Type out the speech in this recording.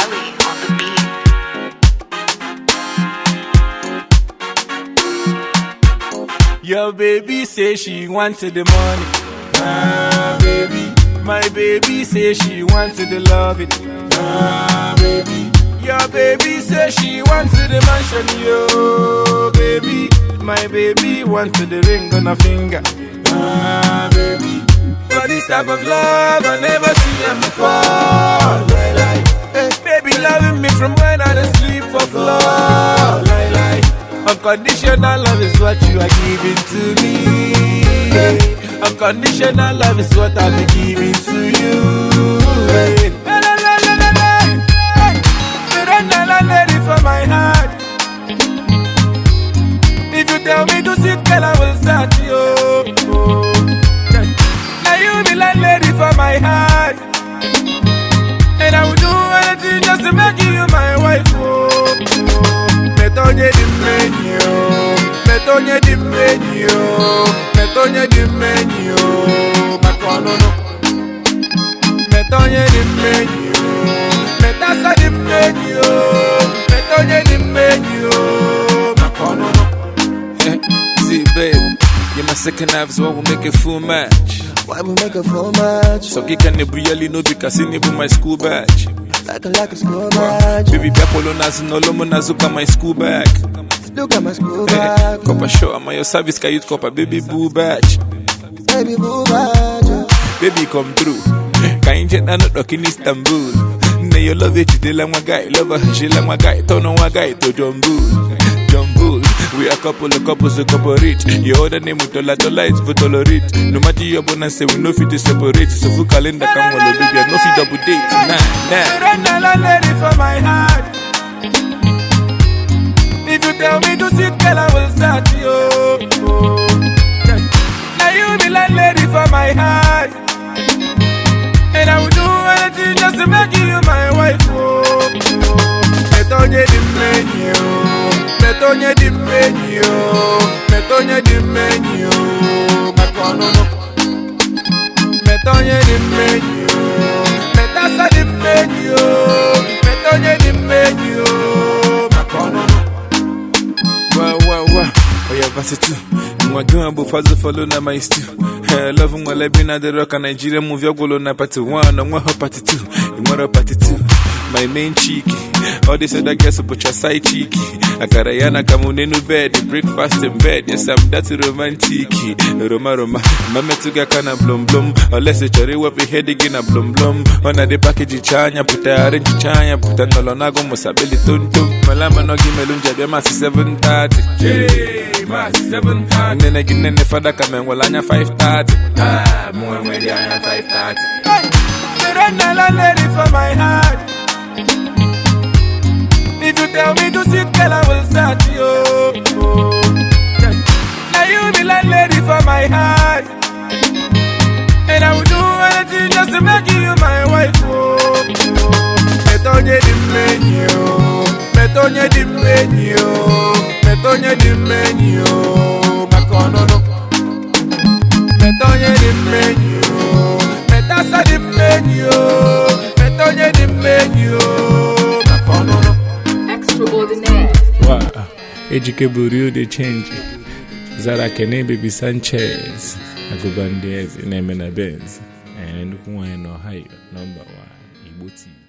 Kelly on the beat. Your baby say she wanted the money. Ah, baby. My baby say she wanted the loving. Ah, baby. Your baby say she wanted the mansion. Yo, baby. My baby wanted the ring on her finger. Ah, baby. For this type of love, I never see them before. Hey, baby loving me from when I didn't sleep for floor. Unconditional love is what you are giving to me. Unconditional love is what I'll be giving to you. Lady for my heart. If you tell me to sit, girl, I will start you. Now you be like lady for my heart, and I will do anything just to make you my wife. Metonye di menu, metonye di menu, metonye di menu, makonono. Metonye di menu, metasa di menu, metonye di menu, makonono. See, babe, you're my second half, so I will make a full match. Why we make a full match? So you can really know because you need my school badge. Like a school badge. Baby, Biapolo Nazu no Lomo Nazuka my school bag. Look at my school bag. Copper show, I'm your service, can you copper baby boo badge? Baby boo badge. Baby come through. Can you get that knock in Istanbul? Now you love it, you like my guy, love her, she like my guy, turn on my guy to Jumbo. Jumbo. We a couple of couples, a couple rich. You order name with Tola Tola, it's for tolerate. No matter your bonus, say we no fit to separate. So for calendar, come on, baby, no fit double date. Nah. Lady for my heart. If you tell me to sit, girl, I will start you. Now you be like lady for my heart, and I will do anything just to make you my wife. Metonye di menu, metonye di menu, metonye di menu, makonono. Metonye di menu, metasa di menu, metonye di menu, makonono. Wow, oh yeah, versatile. I'm going to fast follow na my stew. Love him while I been at the rock and Nigeria movie. I'll go on part 1 and 1 part 2. You want part 2? My main cheeky. All this other girls put your side cheeky. Akarayana kamunenu bed, breakfast in bed. Yes, I'm that romantic. Roma, mama tuga kana blum blum. Unless it's a real we head again a blum blum. On the package chanya, put a orange chanya, put a nolonago musabili tuntum. Malama no give me lunja, be mass 7:30. Mass 7:30. And then again, the father come and well, I'm 5:30. Ah, more when they are 5:30. Hey, lady for my heart. If you tell me to sit, girl, I will start you. Now you be like lady for my heart, and I will do anything just to make you my wife. Metonye di menu, metonye di menu, metonye di menu, makonono. Metonye di menu, metasa di menu, metonye di menu, makonono. Extraordinaire. Wow, Ejike Buriu de change. Zara Kene Baby Sanchez, Agubandez, Nemena Benz, and one Ohio, #1, Igbo TV.